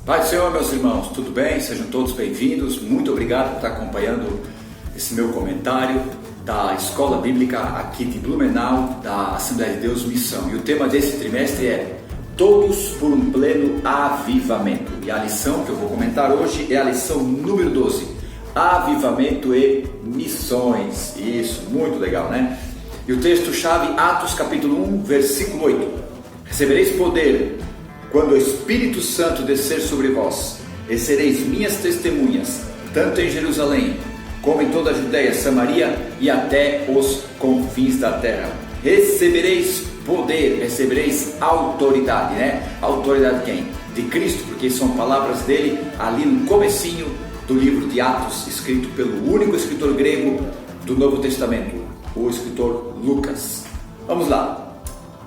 Pai do Senhor, meus irmãos, tudo bem? Sejam todos bem-vindos. Muito obrigado por estar acompanhando esse meu comentário da Escola Bíblica aqui de Blumenau, da Assembleia de Deus Missão. E o tema desse trimestre é Todos por um pleno avivamento. E a lição que eu vou comentar hoje é a lição número 12. Avivamento e missões. Isso, muito legal, né? E o texto-chave, Atos capítulo 1, versículo 8. Recebereis poder quando o Espírito Santo descer sobre vós, e sereis minhas testemunhas, tanto em Jerusalém, como em toda a Judéia, Samaria e até os confins da terra. Recebereis poder, recebereis autoridade, né? Autoridade de quem? De Cristo, porque são palavras dele ali no comecinho do livro de Atos, escrito pelo único escritor grego do Novo Testamento, o escritor Lucas. Vamos lá.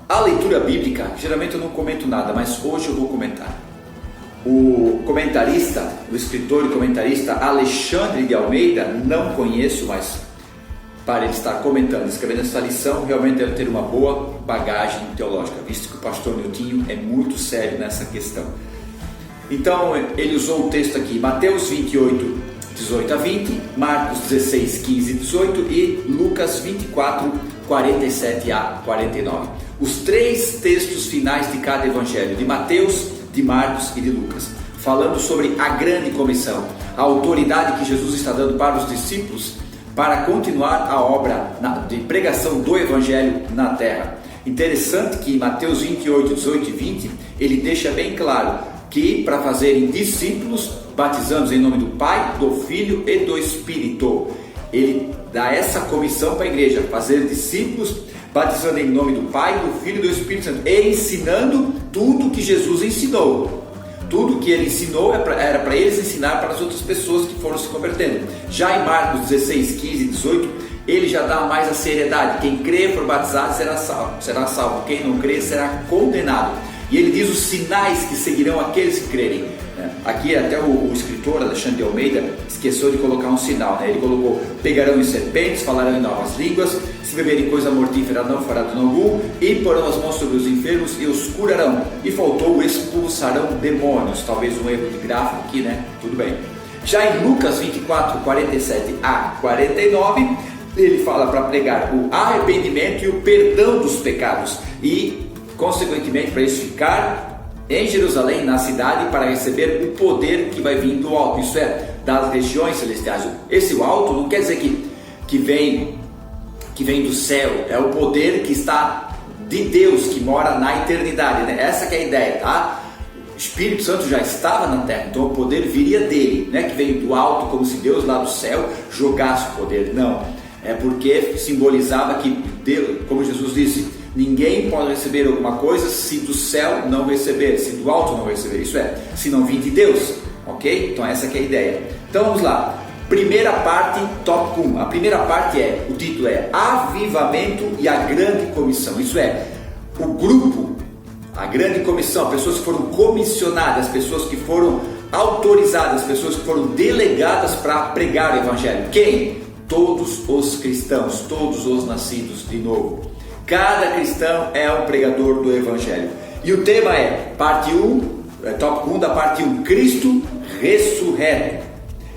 A leitura bíblica, geralmente eu não comento nada, mas hoje eu vou comentar. O comentarista, o escritor e comentarista Alexandre de Almeida, não conheço, mas para ele estar comentando, escrevendo essa lição, realmente deve ter uma boa bagagem teológica, visto que o pastor Niltinho é muito sério nessa questão. Então ele usou o texto aqui, Mateus 28, 18 a 20, Marcos 16, 15 e 18 e Lucas 24, 47 a 49. Os três textos finais de cada evangelho, de Mateus, de Marcos e de Lucas, falando sobre a grande comissão, a autoridade que Jesus está dando para os discípulos para continuar a obra de pregação do evangelho na terra. Interessante que em Mateus 28, 18 e 20, ele deixa bem claro que para fazerem discípulos, batizando em nome do Pai, do Filho e do Espírito. Ele dá essa comissão para a igreja, fazer discípulos, batizando em nome do Pai, do Filho e do Espírito Santo, e ensinando tudo que Jesus ensinou. Tudo que ele ensinou era para eles ensinar para as outras pessoas que foram se convertendo. Já em Marcos 16, 15 e 18, ele já dá mais a seriedade. Quem crê e for batizado será salvo. Quem não crê será condenado. E ele diz os sinais que seguirão aqueles que crerem. Aqui até o escritor Alexandre de Almeida esqueceu de colocar um sinal, né? Ele colocou: pegarão em serpentes, falarão em novas línguas, se beberem coisa mortífera não fará dano algum, e porão as mãos sobre os enfermos e os curarão. E faltou: expulsarão demônios. Talvez um erro de gráfico aqui, né? Tudo bem. Já em Lucas 24, 47 a 49, ele fala para pregar o arrependimento e o perdão dos pecados e, consequentemente, para eles ficar em Jerusalém, na cidade, para receber o poder que vai vir do alto, isso é, das regiões celestiais. Esse alto não quer dizer que vem do céu, é o poder que está de Deus, que mora na eternidade, né? Essa que é a ideia, tá? O Espírito Santo já estava na terra, então o poder viria dele, né? Que veio do alto, como se Deus lá do céu jogasse o poder. Não, é porque simbolizava que Deus, como Jesus disse, ninguém pode receber alguma coisa se do céu não receber, se do alto não receber, isso é, se não vir de Deus, ok? Então essa que é a ideia. Então vamos lá, primeira parte, tópico 1, a primeira parte o título é Avivamento e a Grande Comissão, isso é, o grupo, a Grande Comissão, pessoas que foram comissionadas, pessoas que foram autorizadas, pessoas que foram delegadas para pregar o Evangelho. Quem? Todos os cristãos, todos os nascidos de novo. Cada cristão é um pregador do Evangelho. E o tema é, parte 1, tópico 1 da parte 1, Cristo ressurreto.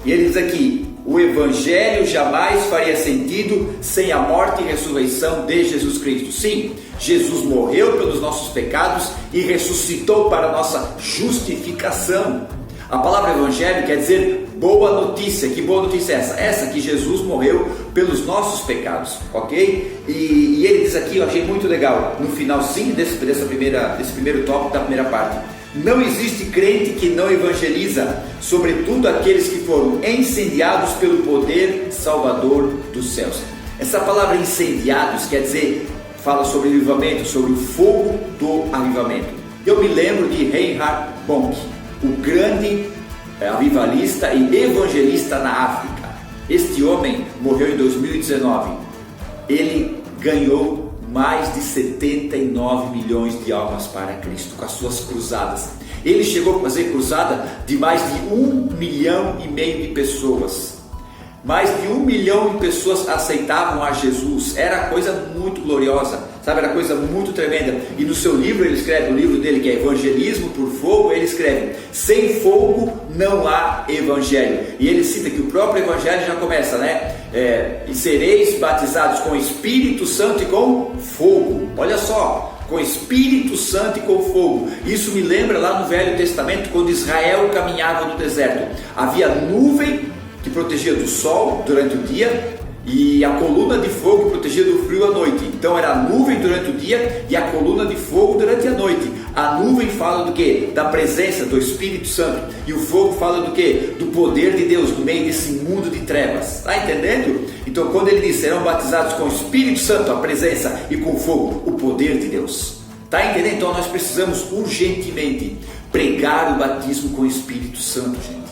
E ele diz aqui, o Evangelho jamais faria sentido sem a morte e ressurreição de Jesus Cristo. Sim, Jesus morreu pelos nossos pecados e ressuscitou para a nossa justificação. A palavra Evangelho quer dizer boa notícia. Que boa notícia é essa? Essa que Jesus morreu pelos nossos pecados, ok? E ele diz aqui, eu achei muito legal, no finalzinho desse primeiro tópico da primeira parte: não existe crente que não evangeliza, sobretudo aqueles que foram incendiados pelo poder salvador dos céus. Essa palavra incendiados quer dizer, fala sobre avivamento, sobre o fogo do avivamento. Eu me lembro de Reinhard Bonk, o grande avivalista e evangelista na África. Este homem morreu em 2019. Ele ganhou mais de 79 milhões de almas para Cristo com as suas cruzadas. Ele chegou a fazer cruzada de mais de 1,5 milhão de pessoas. Mais de 1 milhão de pessoas aceitavam a Jesus. Era coisa muito gloriosa. sabe, era coisa muito tremenda. E no seu livro, ele escreve, o livro dele que é Evangelismo por Fogo, ele escreve: sem fogo não há evangelho. E ele cita que o próprio evangelho já começa, né? E sereis batizados com Espírito Santo e com fogo. Olha só, com Espírito Santo e com fogo. Isso me lembra lá no Velho Testamento, quando Israel caminhava no deserto. Havia nuvem que protegia do sol durante o dia e a coluna de fogo protegia do frio à noite. Então era a nuvem durante o dia e a coluna de fogo durante a noite. A nuvem fala do quê? Da presença do Espírito Santo. E o fogo fala do quê? Do poder de Deus no meio desse mundo de trevas. Está entendendo? Então quando ele diz: serão batizados com o Espírito Santo, a presença, e com fogo, o poder de Deus. Está entendendo? Então nós precisamos urgentemente pregar o batismo com o Espírito Santo, gente.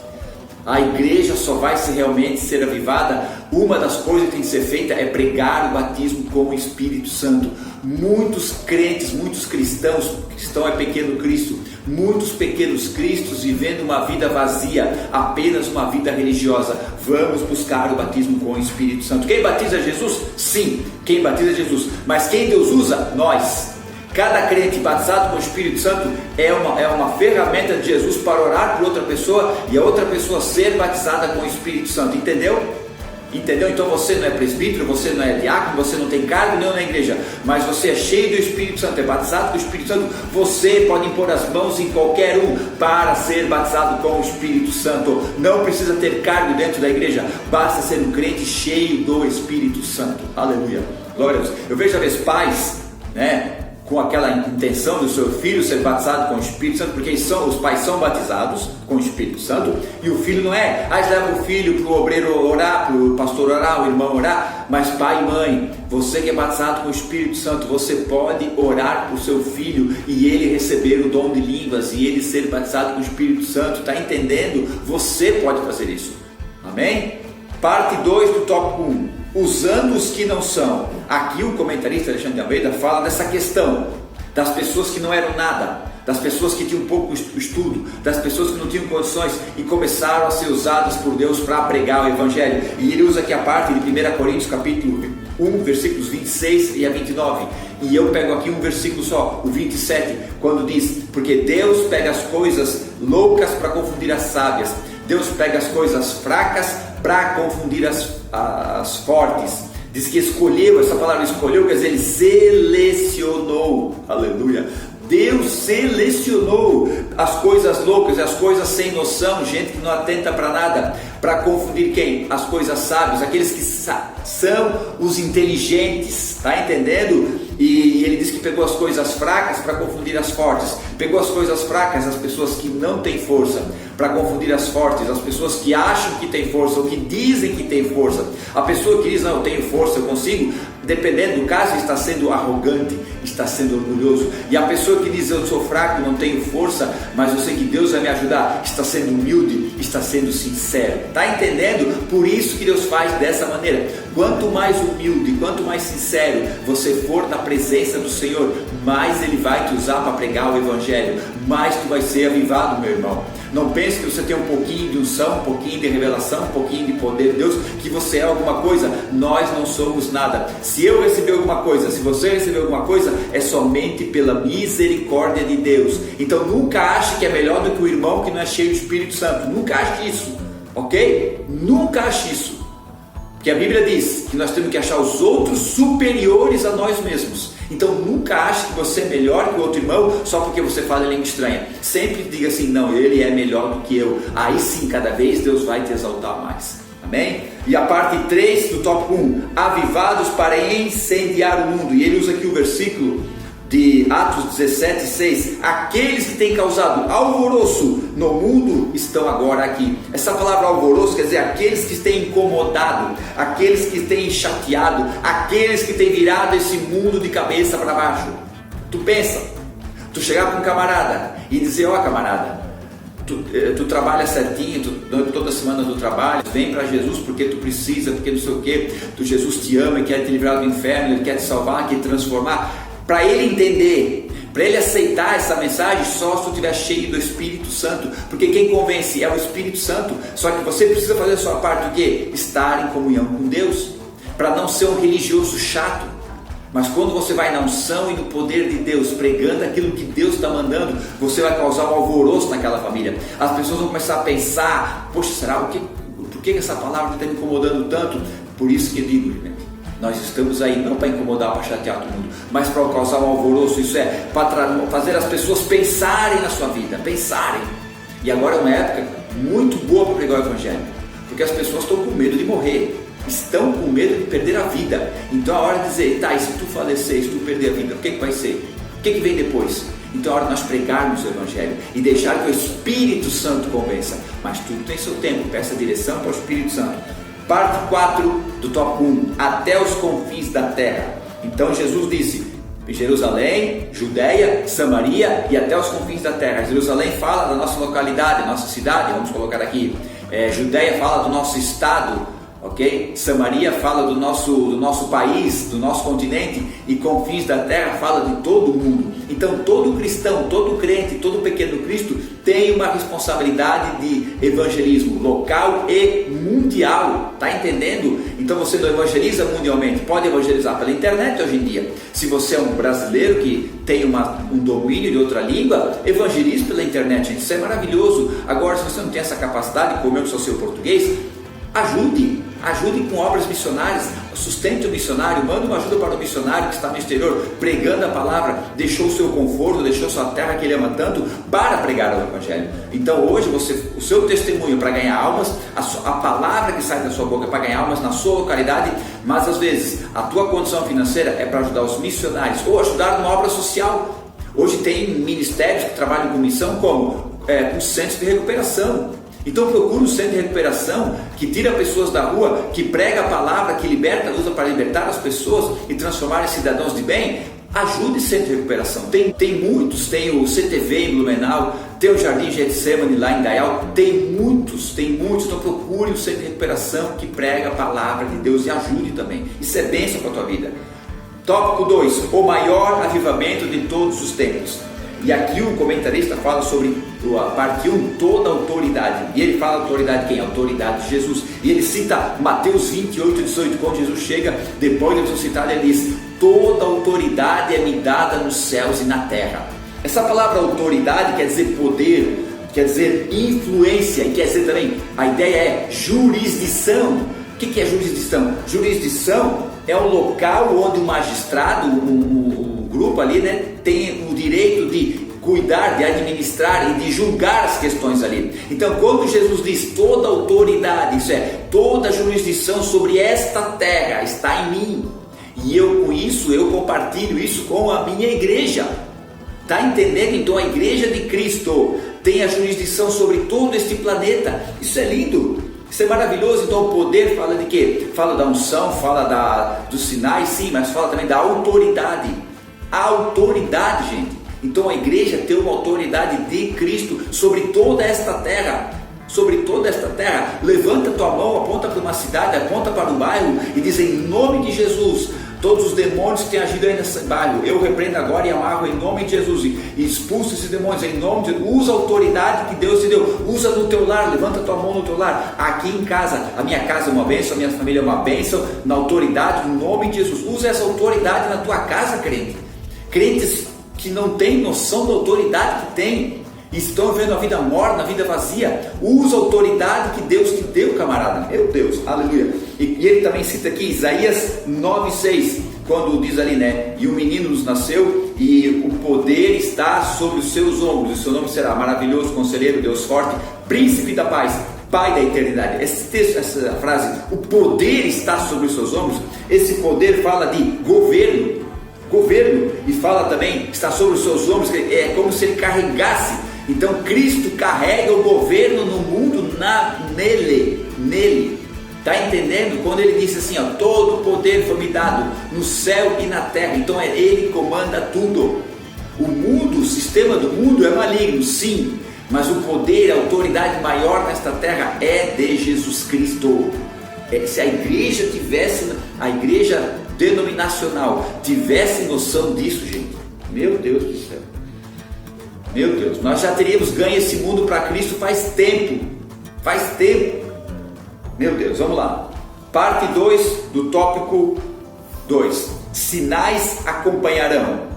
A igreja só vai realmente ser avivada. Uma das coisas que tem que ser feita é pregar o batismo com o Espírito Santo. Muitos crentes, muitos cristãos, cristão é pequeno Cristo, muitos pequenos cristos vivendo uma vida vazia, apenas uma vida religiosa. Vamos buscar o batismo com o Espírito Santo. Quem batiza Jesus? Sim, quem batiza é Jesus. Mas quem Deus usa? Nós. Cada crente batizado com o Espírito Santo é uma ferramenta de Jesus para orar por outra pessoa e a outra pessoa ser batizada com o Espírito Santo. Entendeu? Entendeu? Então você não é presbítero, você não é diácono, você não tem cargo nenhum na igreja, mas você é cheio do Espírito Santo, é batizado com o Espírito Santo. Você pode impor as mãos em qualquer um para ser batizado com o Espírito Santo. Não precisa ter cargo dentro da igreja, basta ser um crente cheio do Espírito Santo. Aleluia, glória a Deus. Eu vejo às vezes pais, né, com aquela intenção do seu filho ser batizado com o Espírito Santo, porque os pais são batizados com o Espírito Santo e o filho não é. Aí leva o filho para o obreiro orar, para o pastor orar, o irmão orar. Mas pai e mãe, você que é batizado com o Espírito Santo, você pode orar por seu filho e ele receber o dom de línguas e ele ser batizado com o Espírito Santo. Está entendendo? Você pode fazer isso. Amém? Parte 2 do tópico 1. Usando os que não são. Aqui o comentarista Alexandre de Almeida fala dessa questão das pessoas que não eram nada, das pessoas que tinham pouco estudo, das pessoas que não tinham condições e começaram a ser usadas por Deus para pregar o Evangelho. E ele usa aqui a parte de 1 Coríntios capítulo 1, versículos 26 e a 29. E eu pego aqui um versículo só, o 27, quando diz: porque Deus pega as coisas loucas para confundir as sábias, Deus pega as coisas fracas para confundir as fortes. Diz que escolheu, essa palavra escolheu quer dizer ele selecionou. Aleluia. Deus selecionou as coisas loucas e as coisas sem noção, gente que não atenta para nada, para confundir quem? As coisas sábias, aqueles que são os inteligentes, tá entendendo? E ele diz que pegou as coisas fracas para confundir as fortes, pegou as coisas fracas, as pessoas que não têm força, para confundir as fortes, as pessoas que acham que têm força ou que dizem que têm força. A pessoa que diz: não, eu tenho força, eu consigo, dependendo do caso, está sendo arrogante, está sendo orgulhoso. E a pessoa que diz: eu sou fraco, não tenho força, mas eu sei que Deus vai me ajudar, está sendo humilde, está sendo sincero. Está entendendo? Por isso que Deus faz dessa maneira. Quanto mais humilde, quanto mais sincero você for na presença do Senhor, mais Ele vai te usar para pregar o Evangelho, mais tu vai ser avivado, meu irmão. Não pense que você tem um pouquinho de unção, um pouquinho de revelação, um pouquinho de poder de Deus, que você é alguma coisa. Nós não somos nada. Se eu receber alguma coisa, se você receber alguma coisa, é somente pela misericórdia de Deus. Então nunca ache que é melhor do que o irmão que não é cheio do Espírito Santo. Nunca ache isso, ok? Nunca ache isso. Porque a Bíblia diz que nós temos que achar os outros superiores a nós mesmos. Então nunca ache que você é melhor que o outro irmão só porque você fala língua estranha. Sempre diga assim: não, ele é melhor do que eu. Aí sim, cada vez Deus vai te exaltar mais. Amém? E a parte 3 do tópico 1: avivados para incendiar o mundo. E ele usa aqui o versículo de Atos 17:6. Aqueles que têm causado alvoroço no mundo estão agora aqui. Essa palavra alvoroço quer dizer aqueles que têm incomodado, aqueles que têm chateado, aqueles que têm virado esse mundo de cabeça para baixo. Tu pensa, tu chegar para um camarada e dizer: ó, camarada, tu trabalha certinho, toda semana tu trabalha, vem para Jesus porque tu precisa, porque não sei o que, Jesus te ama e quer te livrar do inferno, Ele quer te salvar, quer te transformar. Para ele entender, para ele aceitar essa mensagem, só se tu estiver cheio do Espírito Santo, porque quem convence é o Espírito Santo. Só que você precisa fazer a sua parte, o quê? Estar em comunhão com Deus, para não ser um religioso chato, Mas quando você vai na unção e no poder de Deus, pregando aquilo que Deus está mandando, você vai causar um alvoroço naquela família. As pessoas vão começar a pensar: poxa, por que essa palavra está me incomodando tanto? Por isso que eu digo, gente, nós estamos aí não para incomodar, para chatear todo mundo, mas para causar um alvoroço. Isso é para fazer as pessoas pensarem na sua vida, pensarem. E agora é uma época muito boa para pregar o Evangelho, porque as pessoas estão com medo de morrer, estão com medo de perder a vida. Então é hora de dizer: tá, e se tu falecer, se tu perder a vida, o que vai ser? O que vem depois? Então é hora de nós pregarmos o Evangelho e deixar que o Espírito Santo convença. Mas tudo tem seu tempo, peça direção para o Espírito Santo. Parte 4 do tópico 1, até os confins da terra. Então Jesus disse: Jerusalém, Judeia, Samaria e até os confins da terra. Jerusalém fala da nossa localidade, nossa cidade, vamos colocar aqui. Judeia fala do nosso estado, ok? Samaria fala do nosso país, do nosso continente, e confins da terra fala de todo o mundo. Então todo cristão, todo crente, todo pequeno Cristo tem uma responsabilidade de evangelismo local e mundial, tá entendendo? Então você não evangeliza mundialmente, pode evangelizar pela internet hoje em dia. Se você é um brasileiro que tem um domínio de outra língua, evangelize pela internet, gente. Isso é maravilhoso. Agora, se você não tem essa capacidade, como eu que sou seu português, ajude com obras missionárias, sustente o missionário, manda uma ajuda para o missionário que está no exterior, pregando a palavra, deixou o seu conforto, deixou sua terra que ele ama tanto, para pregar o Evangelho. Então hoje, o seu testemunho para ganhar almas, a palavra que sai da sua boca é para ganhar almas na sua localidade, mas às vezes a tua condição financeira é para ajudar os missionários, ou ajudar numa obra social. Hoje tem ministérios que trabalham com missão, como com centros de recuperação. Então procura um centro de recuperação que tira pessoas da rua, que prega a palavra, que liberta, usa para libertar as pessoas e transformar em cidadãos de bem. Ajude o centro de recuperação. Tem muitos, tem o CTV em Blumenau, tem o Jardim Getsemane lá em Dayal, tem muitos. Então procure um centro de recuperação que prega a palavra de Deus e ajude também. Isso é bênção para a tua vida. Tópico 2, o maior avivamento de todos os tempos. E aqui o comentarista fala sobre a parte 1, toda a autoridade. E ele fala autoridade de quem? A autoridade de Jesus. E ele cita Mateus 28:18, quando Jesus chega, depois de ressuscitado, ele diz: toda a autoridade é me dada nos céus e na terra. Essa palavra autoridade quer dizer poder, quer dizer influência, e quer dizer também, a ideia é jurisdição. O que é jurisdição? Jurisdição é um local onde o magistrado, o grupo ali, né, tem o direito de cuidar, de administrar e de julgar as questões ali. Então quando Jesus diz toda autoridade, isso é, toda jurisdição sobre esta terra está em mim, e eu com isso, eu compartilho isso com a minha igreja. Está entendendo? Então a igreja de Cristo tem a jurisdição sobre todo este planeta. Isso é lindo. Isso é maravilhoso. Então o poder fala de quê? Fala da unção, fala dos sinais, sim, mas fala também da autoridade. A autoridade, gente. Então a igreja tem uma autoridade de Cristo sobre toda esta terra. Sobre toda esta terra. Levanta tua mão, aponta para uma cidade, aponta para um bairro e diz: em nome de Jesus, todos os demônios que têm agido aí nesse bairro, eu repreendo agora e amarro em nome de Jesus, e expulso esses demônios em nome de Jesus. Usa a autoridade que Deus te deu, usa no teu lar, levanta tua mão no teu lar, aqui em casa, a minha casa é uma bênção, a minha família é uma bênção, na autoridade, no nome de Jesus. Usa essa autoridade na tua casa, crente. Crentes que não têm noção da autoridade que tem, estão vivendo a vida morna, a vida vazia. Usa a autoridade que Deus te deu, camarada. Meu Deus, aleluia. E ele também cita aqui Isaías 9:6, quando diz ali, né? E um menino nos nasceu e o poder está sobre os seus ombros, e seu nome será maravilhoso, conselheiro, Deus forte, príncipe da paz, Pai da eternidade. Esse texto, essa frase, o poder está sobre os seus ombros, esse poder fala de governo, e fala também, está sobre os seus ombros, é como se ele carregasse. Então Cristo carrega o governo no mundo nele. Está entendendo? Quando ele disse assim, ó, todo o poder foi me dado no céu e na terra. Então ele comanda tudo. O mundo, o sistema do mundo é maligno, sim, mas o poder, a autoridade maior nesta terra é de Jesus Cristo. Se a igreja a igreja denominacional tivesse noção disso, gente, meu Deus do céu, meu Deus, nós já teríamos ganho esse mundo para Cristo faz tempo, meu Deus. Vamos lá, parte 2 do tópico 2, sinais acompanharão.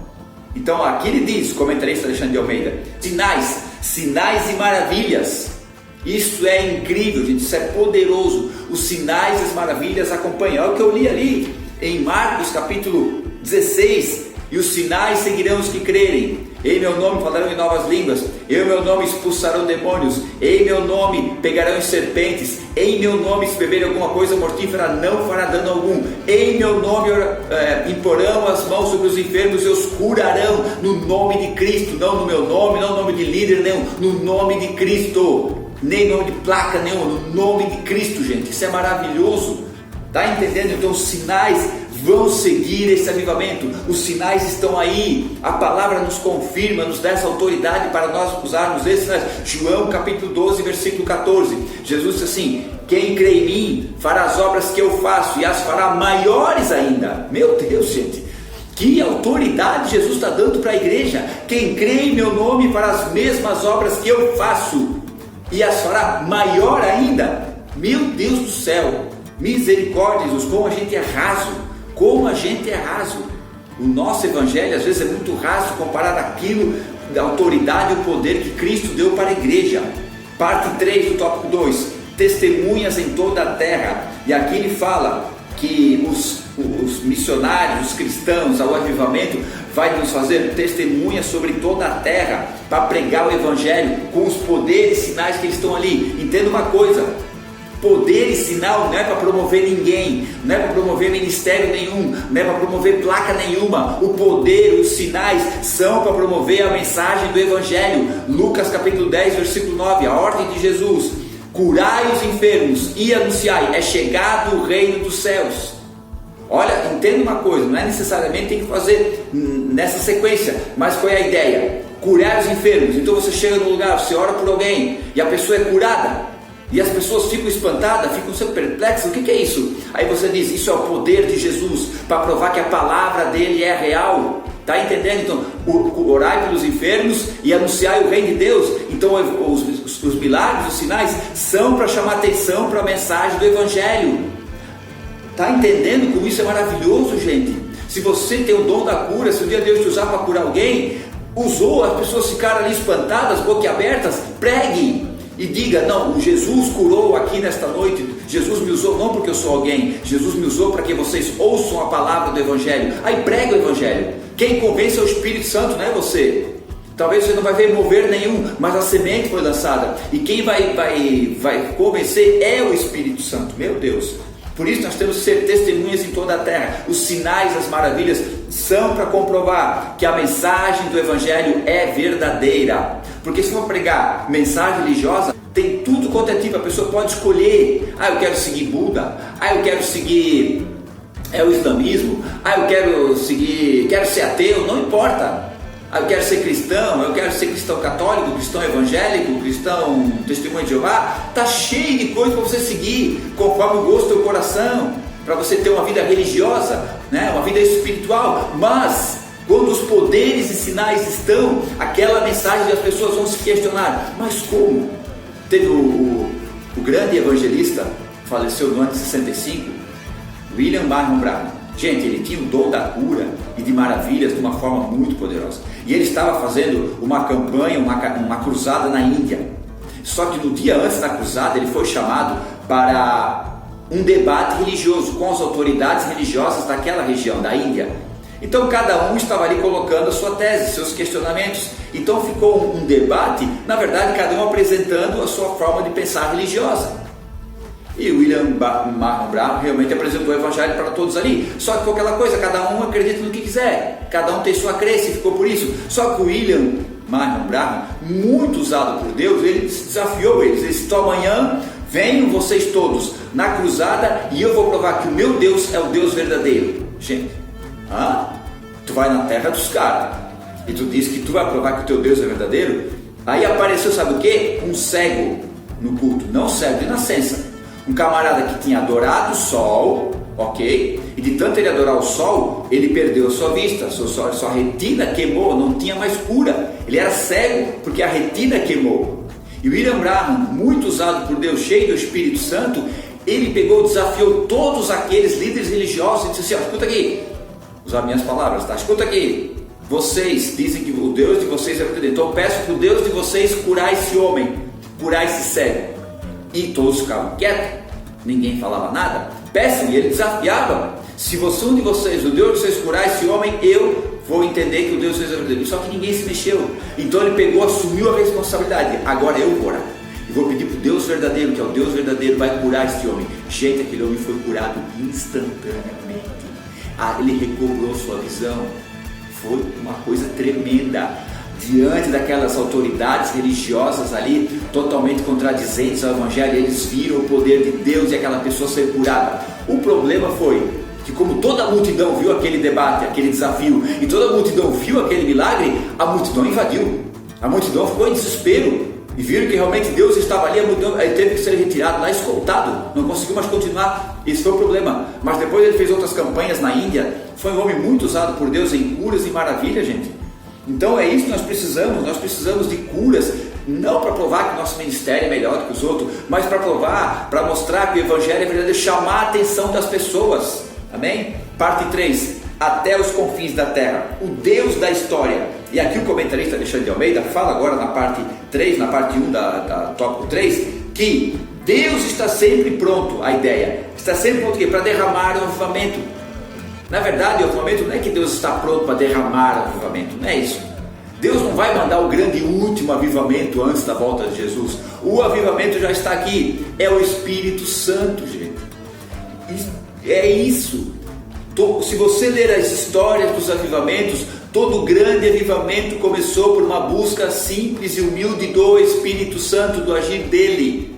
Então aqui ele diz, comentarista Alexandre de Almeida, sinais e maravilhas. Isso é incrível, gente, isso é poderoso. Os sinais e as maravilhas acompanham. É o que eu li ali em Marcos capítulo 16. E os sinais seguirão os que crerem. Em meu nome falarão em novas línguas. Em meu nome expulsarão demônios. Em meu nome pegarão em serpentes. Em meu nome, se beberem alguma coisa mortífera, não fará dano algum. Em meu nome imporão as mãos sobre os enfermos e os curarão. No nome de Cristo. Não no meu nome, não no nome de líder, não. No nome de Cristo. Nem nome de placa nenhuma. No nome de Cristo, gente. Isso é maravilhoso. Está entendendo? Então os sinais vão seguir esse avivamento. Os sinais estão aí. A palavra nos confirma, nos dá essa autoridade para nós usarmos esses sinais. João capítulo 12, versículo 14. Jesus disse assim: quem crê em mim fará as obras que eu faço e as fará maiores ainda. Meu Deus, gente, que autoridade Jesus está dando para a igreja. Quem crê em meu nome fará as mesmas obras que eu faço e as fará maior ainda. Meu Deus do céu, misericórdia, Jesus, como a gente é raso. Como a gente é raso. O nosso evangelho às vezes é muito raso comparado àquilo, da autoridade e o poder que Cristo deu para a igreja. Parte 3 do tópico 2, testemunhas em toda a terra. E aqui ele fala que os missionários, os cristãos, ao avivamento, vai nos fazer testemunhas sobre toda a terra, para pregar o evangelho com os poderes e sinais que eles estão ali. Entenda uma coisa: poder e sinal não é para promover ninguém, não é para promover ministério nenhum, não é para promover placa nenhuma. O poder, os sinais são para promover a mensagem do evangelho. Lucas capítulo 10, versículo 9, a ordem de Jesus: curai os enfermos e anunciai, é chegado o reino dos céus. Olha, entenda uma coisa, não é necessariamente tem que fazer nessa sequência, mas qual é a ideia? Curar os enfermos. Então você chega no lugar, você ora por alguém e a pessoa é curada. E as pessoas ficam espantadas, ficam sempre perplexas. O que é isso? Aí você diz: isso é o poder de Jesus, para provar que a palavra dele é real. Está entendendo? Então, orai pelos enfermos e anunciai o reino de Deus. Então os milagres, os sinais são para chamar atenção para a mensagem do evangelho. Está entendendo como isso é maravilhoso, gente? Se você tem o dom da cura, se um dia Deus te usar para curar alguém, usou, as pessoas ficaram ali espantadas, boquiabertas, pregue e diga: não, Jesus curou aqui nesta noite. Jesus me usou não porque eu sou alguém, Jesus me usou para que vocês ouçam a palavra do evangelho. Aí prega o evangelho. Quem convence é o Espírito Santo, não é você. Talvez você não vai ver mover nenhum, mas a semente foi lançada, e quem vai convencer é o Espírito Santo. Meu Deus. Por isso nós temos que ser testemunhas em toda a terra. Os sinais, as maravilhas são para comprovar que a mensagem do evangelho é verdadeira. Porque se for pregar mensagem religiosa, tem tudo quanto é tipo. A pessoa pode escolher: ah, eu quero seguir Buda, ah, eu quero seguir o islamismo, ah, eu quero ser ateu, não importa. Ah, eu quero ser cristão, eu quero ser cristão católico, cristão evangélico, cristão testemunho de Jeová. Está cheio de coisas para você seguir, conforme o gosto do teu coração, para você ter uma vida religiosa, né? Uma vida espiritual. Mas quando os poderes e sinais estão, aquela mensagem as pessoas vão se questionar: mas como? Teve o grande evangelista, faleceu no ano de 65, William Marion Branham. Gente, ele tinha o dom da cura e de maravilhas de uma forma muito poderosa. E ele estava fazendo uma campanha, uma cruzada na Índia. Só que no dia antes da cruzada, ele foi chamado para um debate religioso com as autoridades religiosas daquela região, da Índia. Então cada um estava ali colocando a sua tese, seus questionamentos. Então ficou um debate, na verdade cada um apresentando a sua forma de pensar religiosa. E William Marion Branham realmente apresentou o evangelho para todos ali. Só que foi aquela coisa, cada um acredita no que quiser, cada um tem sua crença e ficou por isso. Só que o William Marion Branham, muito usado por Deus, ele desafiou eles. Ele disse: então amanhã venham vocês todos na cruzada e eu vou provar que o meu Deus é o Deus verdadeiro. Gente, tu vai na terra dos caras e tu diz que tu vai provar que o teu Deus é verdadeiro? Aí apareceu, sabe o que? Um cego no culto, não cego de nascença. Um camarada que tinha adorado o sol, ok? E de tanto ele adorar o sol, ele perdeu a sua vista, sua retina queimou, não tinha mais cura. Ele era cego porque a retina queimou. E William Branham, muito usado por Deus, cheio do Espírito Santo, ele pegou, desafiou todos aqueles líderes religiosos e disse assim: escuta aqui, usar minhas palavras, tá? Escuta aqui. Vocês dizem que o Deus de vocês é verdadeiro. Então eu peço que o Deus de vocês curar esse homem, curar esse cego. E todos ficavam quietos. Ninguém falava nada. Peçam, e ele desafiava. Se um de vocês, o Deus de vocês curar esse homem, eu vou entender que o Deus de vocês é verdadeiro. Só que ninguém se mexeu. Então ele pegou, assumiu a responsabilidade. Agora eu vou orar. E vou pedir para o Deus verdadeiro, que é o Deus verdadeiro, vai curar este homem. Gente, aquele homem foi curado instantaneamente. Ele recobrou sua visão. Foi uma coisa tremenda. Diante daquelas autoridades religiosas ali, totalmente contradizentes ao Evangelho, eles viram o poder de Deus e aquela pessoa ser curada. O problema foi que, como toda a multidão viu aquele debate, aquele desafio, e toda a multidão viu aquele milagre, a multidão invadiu. A multidão ficou em desespero e viram que realmente Deus estava ali. A multidão teve que ser retirado lá, escoltado, não conseguiu mais continuar. Esse foi o problema. Mas depois ele fez outras campanhas na Índia. Foi um homem muito usado por Deus em curas e maravilhas, gente. Então é isso que nós precisamos de curas, não para provar que nosso ministério é melhor do que os outros, mas para provar, para mostrar que o Evangelho é verdadeiro, chamar a atenção das pessoas, amém? Parte 3, até os confins da terra, o Deus da história. E aqui o comentarista Alexandre de Almeida fala agora na parte 3, na parte 1 da tópico 3, que Deus está sempre pronto, a ideia, está sempre pronto para derramar o avivamento. Na verdade, o avivamento não é que Deus está pronto para derramar o avivamento, não é isso. Deus não vai mandar o grande e último avivamento antes da volta de Jesus. O avivamento já está aqui, é o Espírito Santo, gente. É isso. Se você ler as histórias dos avivamentos, todo grande avivamento começou por uma busca simples e humilde do Espírito Santo, do agir dele,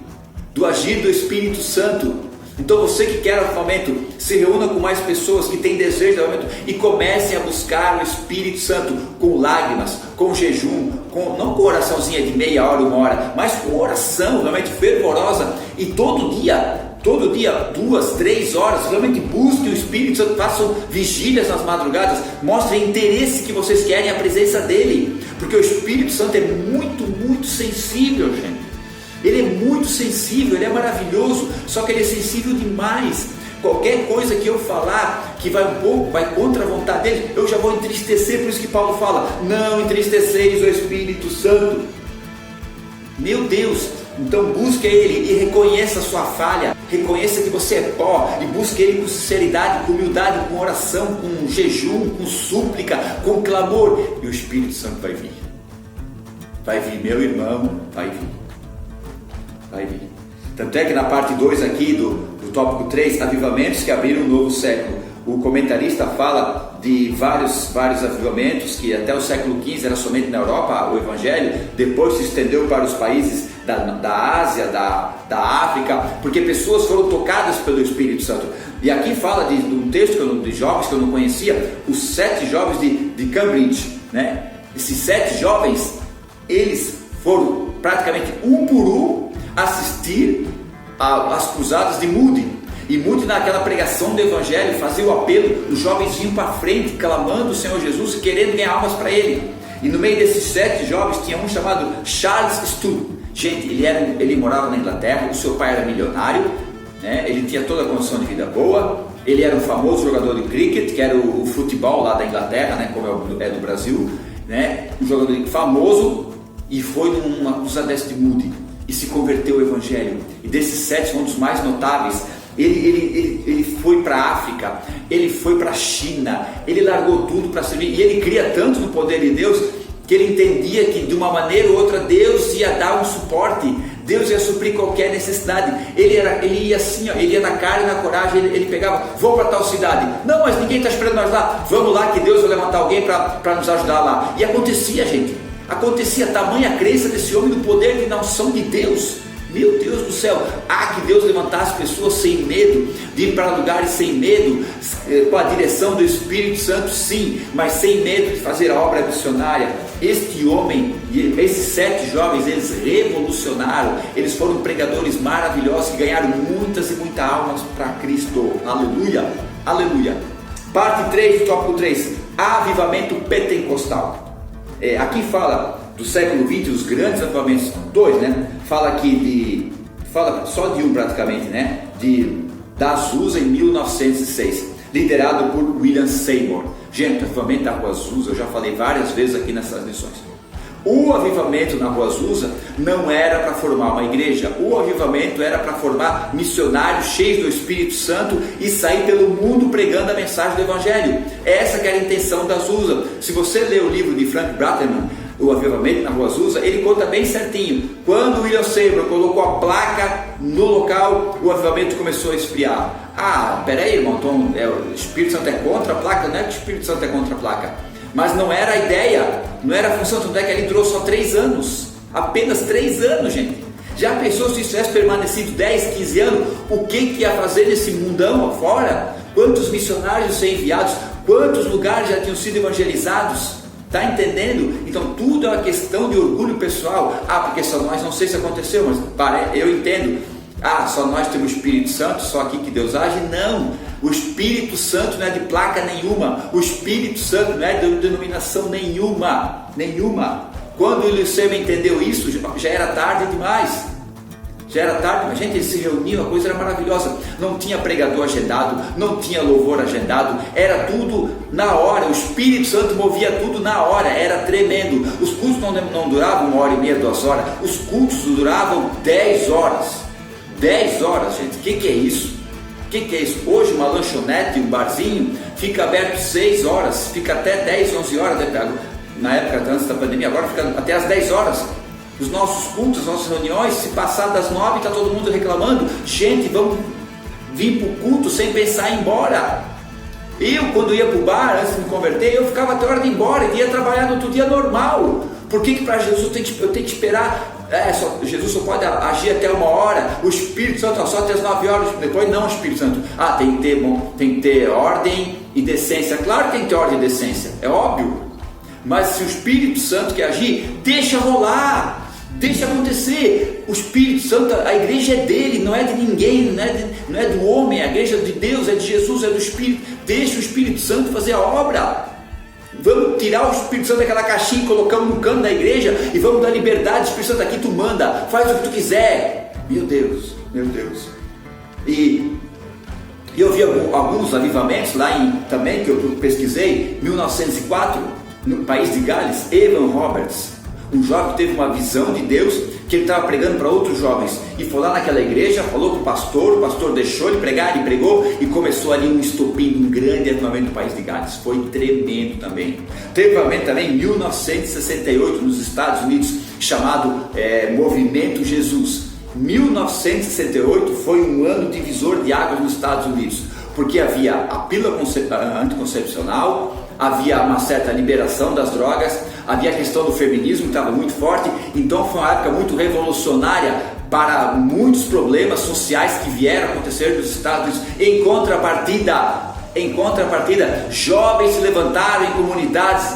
do agir do Espírito Santo. Então você que quer avivamento, se reúna com mais pessoas que têm desejo de avivamento e comecem a buscar o Espírito Santo com lágrimas, com jejum, não com oraçãozinha de meia hora, 1 hora, mas com oração realmente fervorosa. E todo dia, 2, 3 horas, realmente busquem o Espírito Santo, façam vigílias nas madrugadas, mostrem o interesse que vocês querem a presença dele, porque o Espírito Santo é muito, muito sensível, gente. Ele é muito sensível, ele é maravilhoso, só que ele é sensível demais. Qualquer coisa que eu falar que vai contra a vontade dele, eu já vou entristecer. Por isso que Paulo fala, não entristeceis o Espírito Santo. Meu Deus, então busque ele e reconheça a sua falha, reconheça que você é pó e busque ele com sinceridade, com humildade, com oração, com jejum, com súplica, com clamor, e o Espírito Santo vai vir. Vai vir, meu irmão, vai vir. Vai vir. Tanto é que na parte 2 aqui do tópico 3, avivamentos que abriram um novo século, o comentarista fala de vários avivamentos que até o século XV era somente na Europa o Evangelho, depois se estendeu para os países da Ásia, da África, porque pessoas foram tocadas pelo Espírito Santo. E aqui fala de um texto de jovens que eu não conhecia, os 7 jovens de Cambridge, né? Esses 7 jovens, eles foram praticamente um por um assistir às cruzadas de Moody. E Moody, naquela pregação do Evangelho, fazia o apelo, os jovens vinham para frente clamando o Senhor Jesus, querendo ganhar almas para ele. E no meio desses 7 jovens tinha um chamado Charles Studd. Gente, ele morava na Inglaterra, o seu pai era milionário, né? Ele tinha toda a condição de vida boa, ele era um famoso jogador de cricket, que era o futebol lá da Inglaterra, né? Como é do Brasil, né? Um jogador famoso, e foi numa cruzada de Moody e se converteu ao Evangelho. E desses 7, um dos mais notáveis, ele foi para a África, ele foi para a China, ele largou tudo para servir, e ele cria tanto no poder de Deus, que ele entendia que de uma maneira ou outra Deus ia dar um suporte, Deus ia suprir qualquer necessidade. Ele ia assim, ele ia na cara e na coragem, ele pegava, vou para tal cidade, não, mas ninguém está esperando nós lá, vamos lá que Deus vai levantar alguém para nos ajudar lá. E acontecia, gente, acontecia, tamanha crença desse homem no poder e na unção de Deus. Meu Deus do céu, que Deus levantasse pessoas sem medo, de ir para lugares sem medo, com a direção do Espírito Santo, sim, mas sem medo de fazer a obra missionária. Este homem, esses 7 jovens, eles revolucionaram, eles foram pregadores maravilhosos que ganharam muitas e muitas almas para Cristo. Aleluia, aleluia. Parte 3 do tópico 3, avivamento pentecostal. Aqui fala do século XX, os grandes avivamentos, 2, né? Fala aqui fala só de um praticamente, né? Da Azusa em 1906, liderado por William Seymour. Gente, o avivamento da Rua Azusa, eu já falei várias vezes aqui nessas lições. O avivamento na Rua Azusa não era para formar uma igreja. O avivamento era para formar missionários cheios do Espírito Santo e sair pelo mundo pregando a mensagem do Evangelho. Essa que era a intenção da Azusa. Se você ler o livro de Frank Braverman, O Avivamento na Rua Azusa, ele conta bem certinho. Quando o William Seymour colocou a placa no local, o avivamento começou a esfriar. Ah, peraí, irmão, então, o Espírito Santo é contra a placa? Não é que o Espírito Santo é contra a placa. Mas não era a ideia, não era a função, tanto é que ele durou só 3 anos, apenas 3 anos, gente. Já pensou se isso tivesse permanecido 10, 15 anos, o que ia fazer nesse mundão afora? Quantos missionários ser enviados, quantos lugares já tinham sido evangelizados? Está entendendo? Então tudo é uma questão de orgulho pessoal. Ah, porque só nós, não sei se aconteceu, mas eu entendo. Ah, só nós temos o Espírito Santo, só aqui que Deus age? Não, o Espírito Santo não é de placa nenhuma, o Espírito Santo não é de denominação nenhuma. Quando o William Seymour entendeu isso, já era tarde demais. Gente, eles se reuniam, a coisa era maravilhosa, não tinha pregador agendado, não tinha louvor agendado, era tudo na hora, o Espírito Santo movia tudo na hora, era tremendo. Os cultos não duravam 1h30, 2 horas, os cultos duravam 10 horas. 10 horas, gente, o que é isso? O que é isso? Hoje uma lanchonete, um barzinho, fica aberto 6 horas, fica até 10, 11 horas, na época antes da pandemia, agora fica até as 10 horas. Os nossos cultos, as nossas reuniões, se passar das 9, está todo mundo reclamando. Gente, vamos vir para o culto sem pensar em ir embora. Eu, quando ia para o bar, antes de me converter, eu ficava até a hora de ir embora, e ia trabalhar no outro dia normal. Por que para Jesus eu tenho que esperar? Jesus só pode agir até 1 hora, o Espírito Santo só até as 9 horas, depois não o Espírito Santo. Ah, tem que ter ordem e decência. Claro que tem que ter ordem e decência, é óbvio. Mas se o Espírito Santo quer agir, deixa rolar. Deixa acontecer. O Espírito Santo, a igreja é dele, não é de ninguém, não é do homem. A igreja é de Deus, é de Jesus, é do Espírito. Deixa o Espírito Santo fazer a obra. Vamos tirar o Espírito Santo daquela caixinha e colocamos no canto da igreja e vamos dar liberdade. O Espírito Santo aqui, tu manda, faz o que tu quiser. Meu Deus. E eu vi alguns avivamentos lá também, que eu pesquisei, 1904, no país de Gales. Evan Roberts, um jovem que teve uma visão de Deus, que ele estava pregando para outros jovens, e foi lá naquela igreja, falou com o pastor deixou ele pregar, ele pregou, e começou ali um estopim, um grande avivamento no país de Gales. Foi tremendo também. Teve avivamento também em 1968 nos Estados Unidos, chamado Movimento Jesus. 1968 foi um ano divisor de águas nos Estados Unidos, porque havia a pílula anticoncepcional, havia uma certa liberação das drogas, havia a questão do feminismo que estava muito forte. Então foi uma época muito revolucionária para muitos problemas sociais que vieram a acontecer nos Estados Unidos. Em contrapartida, jovens se levantaram em comunidades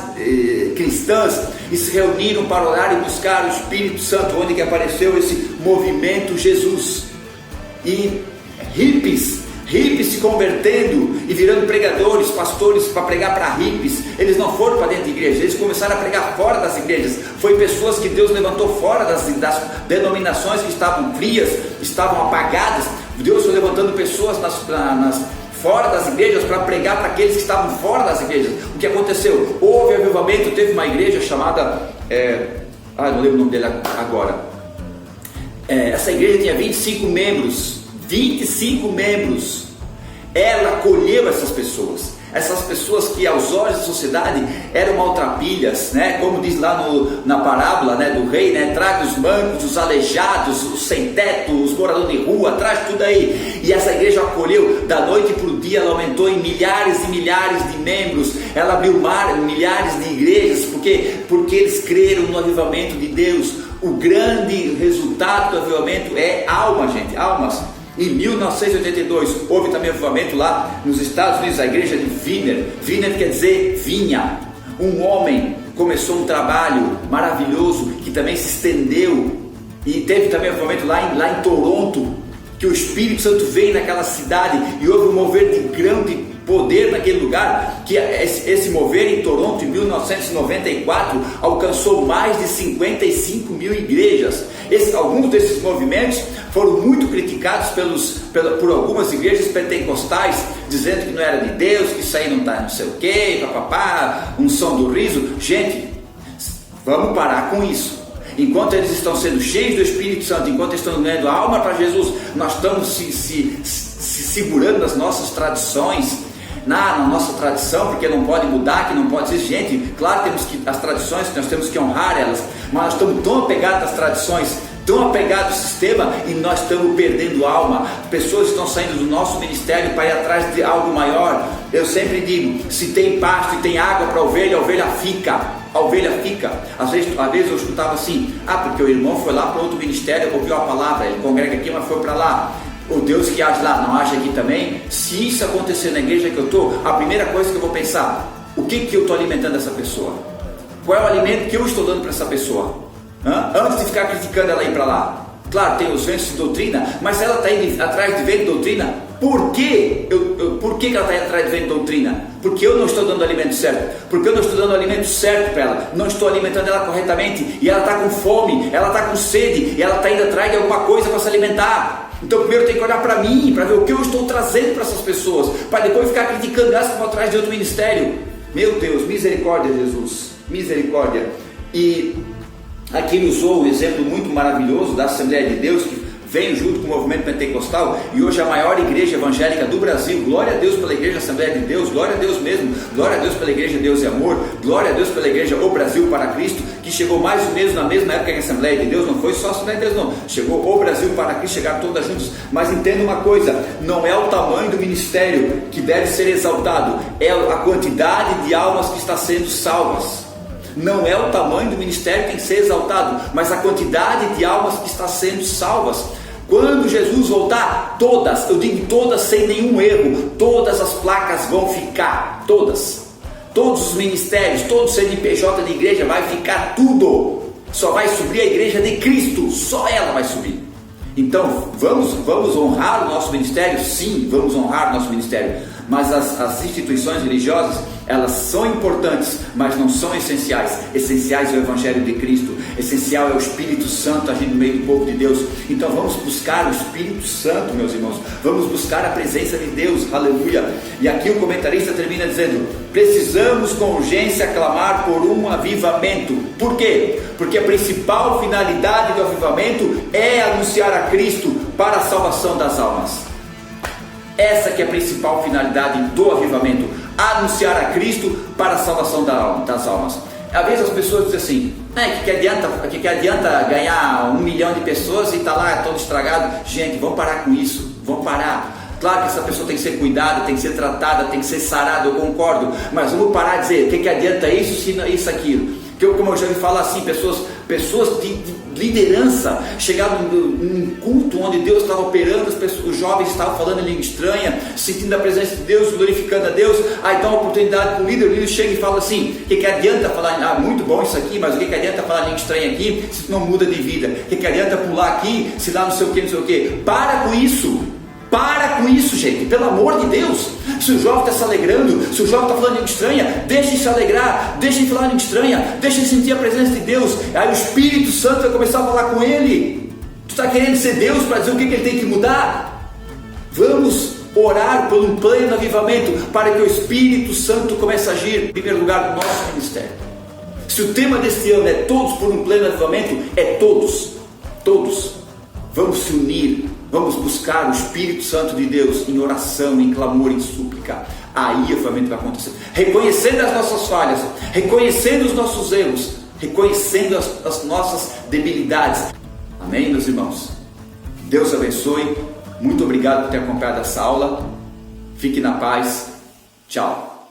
cristãs e se reuniram para orar e buscar o Espírito Santo, onde que apareceu esse movimento Jesus. E hippies se convertendo e virando pregadores, pastores para pregar para hippies. Eles não foram para dentro de igrejas, eles começaram a pregar fora das igrejas. Foi pessoas que Deus levantou fora das denominações que estavam frias, estavam apagadas. Deus foi levantando pessoas fora das igrejas para pregar para aqueles que estavam fora das igrejas. O que aconteceu? Houve avivamento. Teve uma igreja chamada não lembro o nome dele agora. Essa igreja tinha 25 membros. Ela acolheu essas pessoas que aos olhos da sociedade eram maltrapilhas, né? Como diz lá na parábola, né, do rei, né? Traga os mancos, os aleijados, os sem teto, os moradores de rua, traz tudo aí. E essa igreja acolheu, da noite para o dia ela aumentou em milhares e milhares de membros. Ela abriu milhares de igrejas, porque eles creram no avivamento de Deus. O grande resultado do avivamento é almas. Em 1982 houve também avivamento lá nos Estados Unidos, a igreja de Viner. Viner quer dizer vinha. Um homem começou um trabalho maravilhoso que também se estendeu, e teve também avivamento lá em Toronto, que o Espírito Santo veio naquela cidade e houve um mover de grão poder naquele lugar, que esse mover em Toronto em 1994 alcançou mais de 55 mil igrejas. Alguns desses movimentos foram muito criticados por algumas igrejas pentecostais, dizendo que não era de Deus, que isso aí não está não sei o que, papapá, som do riso. Gente, vamos parar com isso. Enquanto eles estão sendo cheios do Espírito Santo, enquanto eles estão ganhando a alma para Jesus, nós estamos se segurando nas nossas tradições, na nossa tradição, porque não pode mudar, que não pode ser. Gente, claro, temos que as tradições, nós temos que honrar elas, mas nós estamos tão apegados às tradições, tão apegados ao sistema, e nós estamos perdendo alma. Pessoas estão saindo do nosso ministério para ir atrás de algo maior. Eu sempre digo, se tem pasto e tem água para a ovelha fica. A ovelha fica. Às vezes eu escutava assim: porque o irmão foi lá para outro ministério, ouviu a palavra, ele congrega aqui, mas foi para lá. O Deus que age lá não age aqui também? Se isso acontecer na igreja que eu estou, a primeira coisa que eu vou pensar: o que eu estou alimentando essa pessoa? Qual é o alimento que eu estou dando para essa pessoa? Antes de ficar criticando ela ir para lá. Claro, tem os ventos de doutrina, mas se ela está indo atrás de vento de doutrina, por que ela está indo atrás de vento de doutrina? Porque eu não estou dando o alimento certo, porque eu não estou dando o alimento certo para ela, não estou alimentando ela corretamente, e ela está com fome, ela está com sede, e ela está indo atrás de alguma coisa para se alimentar. Então primeiro tem que olhar para mim, para ver o que eu estou trazendo para essas pessoas, para depois ficar criticando elas que vão atrás de outro ministério. Meu Deus, misericórdia, Jesus, misericórdia. E aqui ele usou um exemplo muito maravilhoso da Assembleia de Deus, que veio junto com o movimento pentecostal, e hoje a maior igreja evangélica do Brasil. Glória a Deus pela igreja Assembleia de Deus, glória a Deus mesmo, glória a Deus pela igreja Deus e Amor, glória a Deus pela igreja O Brasil para Cristo, que chegou mais ou menos na mesma época que a Assembleia de Deus. Não foi só a Assembleia de Deus não, chegou O Brasil para Cristo, chegaram todas juntas. Mas entenda uma coisa, não é o tamanho do ministério que deve ser exaltado, é a quantidade de almas que está sendo salvas. Não é o tamanho do ministério que tem que ser exaltado, mas a quantidade de almas que está sendo salvas. Quando Jesus voltar, todas, eu digo todas sem nenhum erro, todas as placas vão ficar, todos os ministérios, todo o CNPJ de igreja vai ficar tudo, só vai subir a igreja de Cristo, só ela vai subir. Então vamos honrar o nosso ministério? Sim, vamos honrar o nosso ministério, mas as instituições religiosas, elas são importantes, mas não são essenciais. Essenciais é o Evangelho de Cristo, essencial é o Espírito Santo agindo no meio do povo de Deus. Então vamos buscar o Espírito Santo, meus irmãos, vamos buscar a presença de Deus, aleluia. E aqui o comentarista termina dizendo: precisamos com urgência clamar por um avivamento. Por quê? Porque a principal finalidade do avivamento é anunciar a Cristo para a salvação das almas. Essa que é a principal finalidade do avivamento, anunciar a Cristo para a salvação das almas. Às vezes as pessoas dizem assim: que adianta ganhar 1 milhão de pessoas e está lá todo estragado. Gente, vamos parar com isso, vamos parar. Claro que essa pessoa tem que ser cuidada, tem que ser tratada, tem que ser sarada, eu concordo, mas vamos parar de dizer: que adianta isso, se isso, aquilo. Que como eu já ouvi falar assim, pessoas de liderança chegaram num culto onde Deus estava operando, os jovens estavam falando em língua estranha, sentindo a presença de Deus, glorificando a Deus. Aí dá uma oportunidade para o líder chega e fala assim: que adianta falar, muito bom isso aqui, mas o que adianta falar língua estranha aqui se não muda de vida? Que adianta pular aqui se lá não sei o que, não sei o que? Para com isso! Para com isso, gente, pelo amor de Deus. Se o jovem está se alegrando, se o jovem está falando língua estranha, deixem se alegrar, deixem falar língua estranha, deixem sentir a presença de Deus. Aí o Espírito Santo vai começar a falar com ele. Tu está querendo ser Deus para dizer o que ele tem que mudar? Vamos orar por um pleno avivamento para que o Espírito Santo comece a agir em primeiro lugar no nosso ministério. Se o tema deste ano é todos por um pleno avivamento, é todos. Vamos se unir, vamos buscar o Espírito Santo de Deus em oração, em clamor, em súplica. Aí o avivamento vai acontecer, reconhecendo as nossas falhas, reconhecendo os nossos erros, reconhecendo as nossas debilidades. Amém, meus irmãos? Deus abençoe. Muito obrigado por ter acompanhado essa aula. Fique na paz. Tchau.